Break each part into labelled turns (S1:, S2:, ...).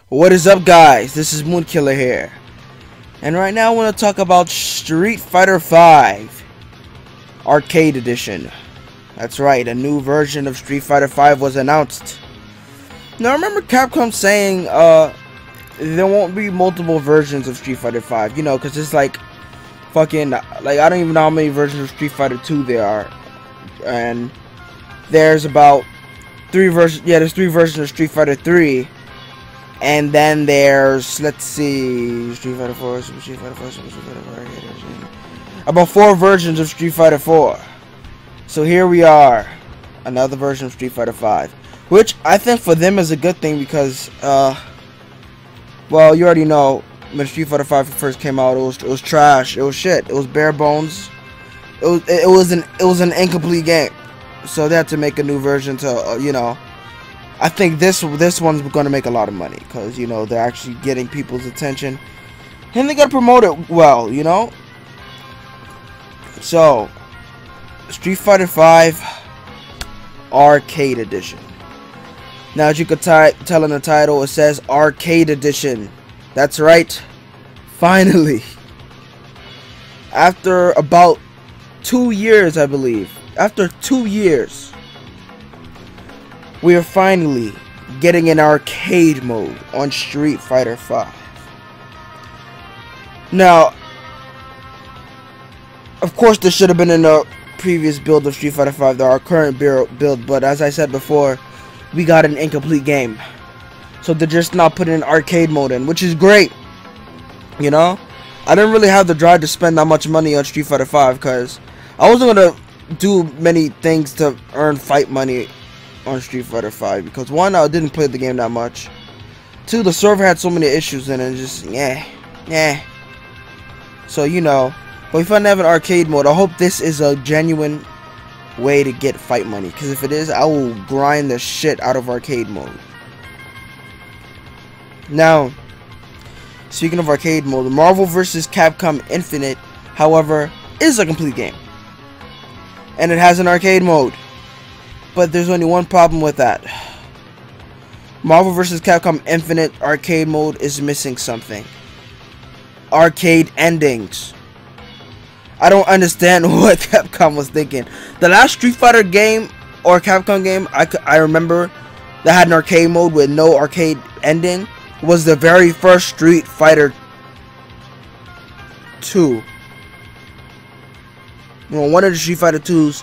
S1: What is up, guys? This is Moonkiller here, and right now I want to talk about Street Fighter V Arcade Edition. That's right, a new version of Street Fighter V was announced. Now, I remember Capcom saying there won't be multiple versions of Street Fighter V, you know, because it's like fucking, like, I don't even know how many versions of Street Fighter 2 there are, and there's about there's three versions of Street Fighter 3. And then there's, let's see, Street Fighter 4, Super Street Fighter 4, Super Street Fighter 4, about 4 versions of Street Fighter 4. So here we are, another version of Street Fighter 5, which I think for them is a good thing because, well, you already know when Street Fighter 5 first came out, it was trash, it was shit, it was bare bones, it was an incomplete game. So they had to make a new version to, you know. I think this one's going to make a lot of money because, you know, they're actually getting people's attention and they got to promote it well, you know. So, Street Fighter V Arcade Edition. Now, as you could tell in the title, it says Arcade Edition. That's right. Finally, after about 2 years, I believe, after 2 years, we are finally getting an arcade mode on Street Fighter V. Now, of course, this should have been in the previous build of Street Fighter V, our current build, but as I said before, we got an incomplete game. So they're just not putting an arcade mode in, which is great. You know? I didn't really have the drive to spend that much money on Street Fighter V because I wasn't going to do many things to earn fight money on Street Fighter V because, one, I didn't play the game that much. 2, the server had so many issues in it, and just yeah. So, you know, but if I have an arcade mode, I hope this is a genuine way to get fight money, because if it is, I will grind the shit out of arcade mode. Now, speaking of arcade mode, Marvel vs. Capcom Infinite, however, is a complete game, and it has an arcade mode. But there's only one problem with that. Marvel vs. Capcom Infinite arcade mode is missing something. Arcade endings. I don't understand what Capcom was thinking. The last Street Fighter game or Capcom game I remember that had an arcade mode with no arcade ending was the very first Street Fighter 2. You know, one of the Street Fighter 2s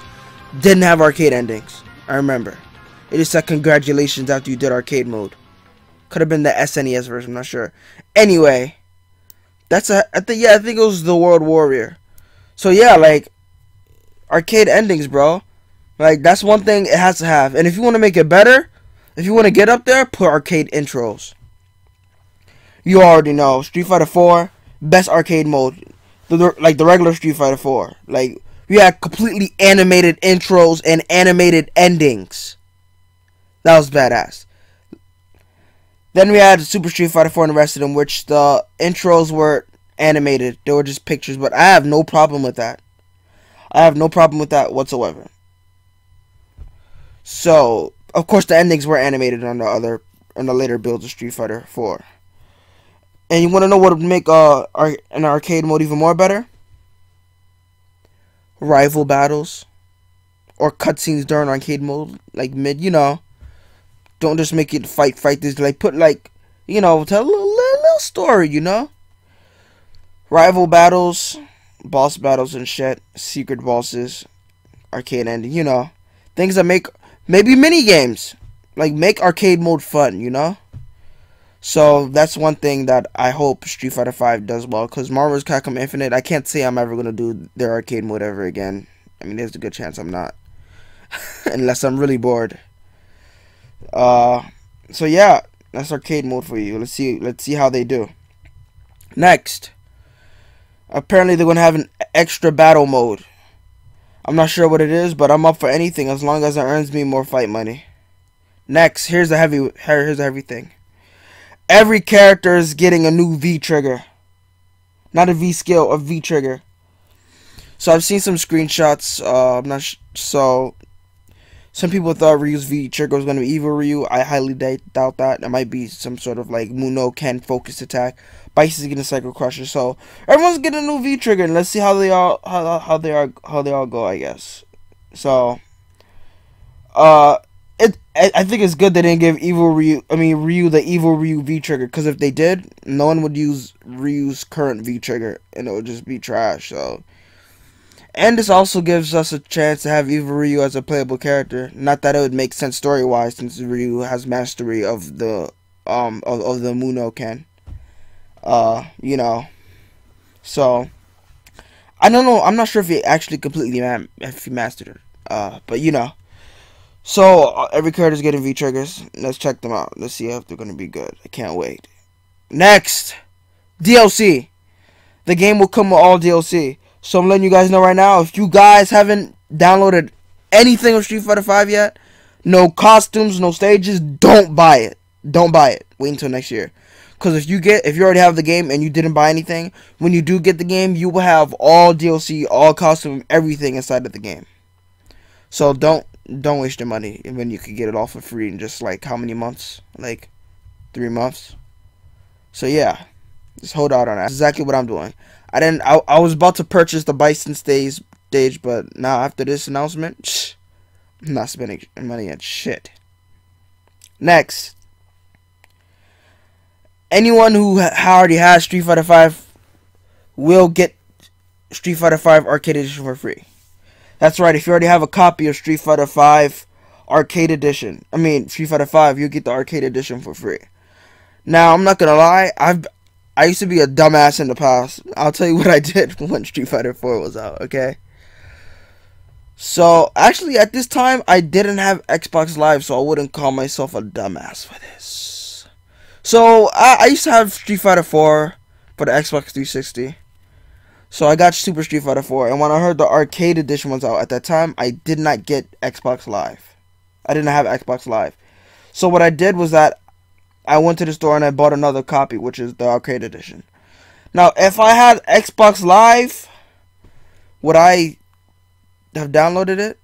S1: didn't have arcade endings. I remember. It just said congratulations after you did arcade mode. Could have been the SNES version, I'm not sure. Anyway, I think it was the World Warrior. So yeah, like, arcade endings, bro. Like, that's one thing it has to have. And if you want to make it better, if you want to get up there, put arcade intros. You already know, Street Fighter 4, best arcade mode. Like the regular Street Fighter 4. Like, we had completely animated intros and animated endings. That was badass. Then we had Super Street Fighter 4 and the rest of them, which the intros were animated. They were just pictures, but I have no problem with that. I have no problem with that whatsoever. So, of course, the endings were animated on the later builds of Street Fighter 4. And you want to know what would make an arcade mode even more better? Rival battles or cutscenes during arcade mode, like mid, you know. Don't just make it fight this, like, put, like, you know, tell a little story, you know. Rival battles, boss battles and shit, secret bosses, arcade ending, you know, things that make maybe mini games, like, make arcade mode fun, you know. So that's one thing that I hope Street Fighter V does well, because Marvel vs. Capcom Infinite, I can't say I'm ever going to do their arcade mode ever again. I mean, there's a good chance I'm not. Unless I'm really bored. So yeah, that's arcade mode for you. Let's see how they do. Next. Apparently they're going to have an extra battle mode. I'm not sure what it is, but I'm up for anything as long as it earns me more fight money. Next, here's a heavy thing. Every character is getting a new V trigger. Not a V skill, a V trigger. So I've seen some screenshots. I'm not so Some people thought Ryu's V trigger was going to be Evil Ryu. I highly doubt that. It might be some sort of like Muno Ken focused attack. Bice is getting Psycho Crusher. So everyone's getting a new V trigger, and let's see how they all go, I guess. So I think it's good they didn't give Ryu the Evil Ryu V trigger, because if they did, no one would use Ryu's current V trigger and it would just be trash. So, and this also gives us a chance to have Evil Ryu as a playable character. Not that it would make sense story wise, since Ryu has mastery of the of the Muno Ken. You know. So I don't know. I'm not sure if he actually completely mastered it. But you know. So every character's getting V triggers. Let's check them out. Let's see if they're gonna be good. I can't wait. Next, DLC. The game will come with all DLC. So I'm letting you guys know right now, if you guys haven't downloaded anything of Street Fighter V yet, no costumes, no stages, don't buy it. Don't buy it. Wait until next year. Because if you already have the game and you didn't buy anything, when you do get the game, you will have all DLC, all costume, everything inside of the game. So don't waste your money when you could get it all for free in just like how many months? Like 3 months. So yeah, just hold out on that. That's exactly what I'm doing. I was about to purchase the Bison stage, but now after this announcement, I'm not spending money on shit. Next, anyone who already has Street Fighter V will get Street Fighter V Arcade Edition for free. That's right, if you already have a copy of Street Fighter V Arcade Edition, Street Fighter V, you'll get the Arcade Edition for free. Now, I'm not gonna lie, I used to be a dumbass in the past. I'll tell you what I did when Street Fighter 4 was out, okay? So, actually, at this time, I didn't have Xbox Live, so I wouldn't call myself a dumbass for this. So, I used to have Street Fighter 4 for the Xbox 360. So, I got Super Street Fighter 4, and when I heard the Arcade Edition was out at that time, I did not get Xbox Live. I didn't have Xbox Live. So, what I did was that I went to the store and I bought another copy, which is the Arcade Edition. Now, if I had Xbox Live, would I have downloaded it?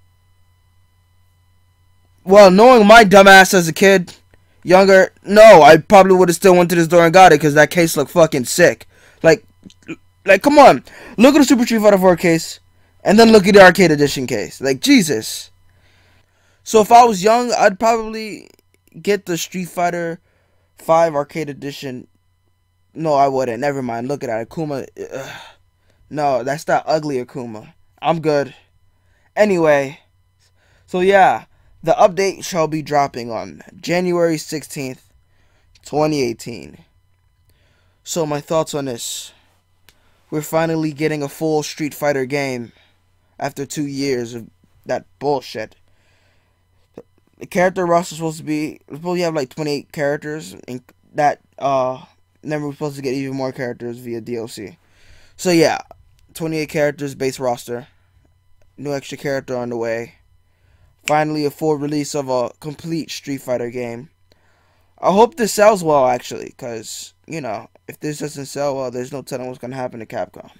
S1: Well, knowing my dumbass as a kid, younger, no, I probably would have still went to the store and got it, because that case looked fucking sick. Like, come on. Look at the Super Street Fighter 4 case, and then look at the Arcade Edition case. Like, Jesus. So, if I was young, I'd probably get the Street Fighter 5 Arcade Edition. No, I wouldn't. Never mind. Look at that. Akuma. No, that's that ugly Akuma. I'm good. Anyway. So, yeah. The update shall be dropping on January 16th, 2018. So, my thoughts on this. We're finally getting a full Street Fighter game after 2 years of that bullshit. The character roster is supposed to have like 28 characters, and that then we're supposed to get even more characters via DLC. So yeah, 28 characters base roster, new extra character on the way. Finally, a full release of a complete Street Fighter game. I hope this sells well, actually, because you know, if this doesn't sell well, there's no telling what's gonna happen to Capcom.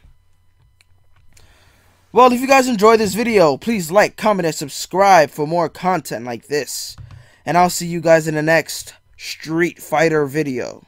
S1: Well, if you guys enjoyed this video, please like, comment, and subscribe for more content like this. And I'll see you guys in the next Street Fighter video.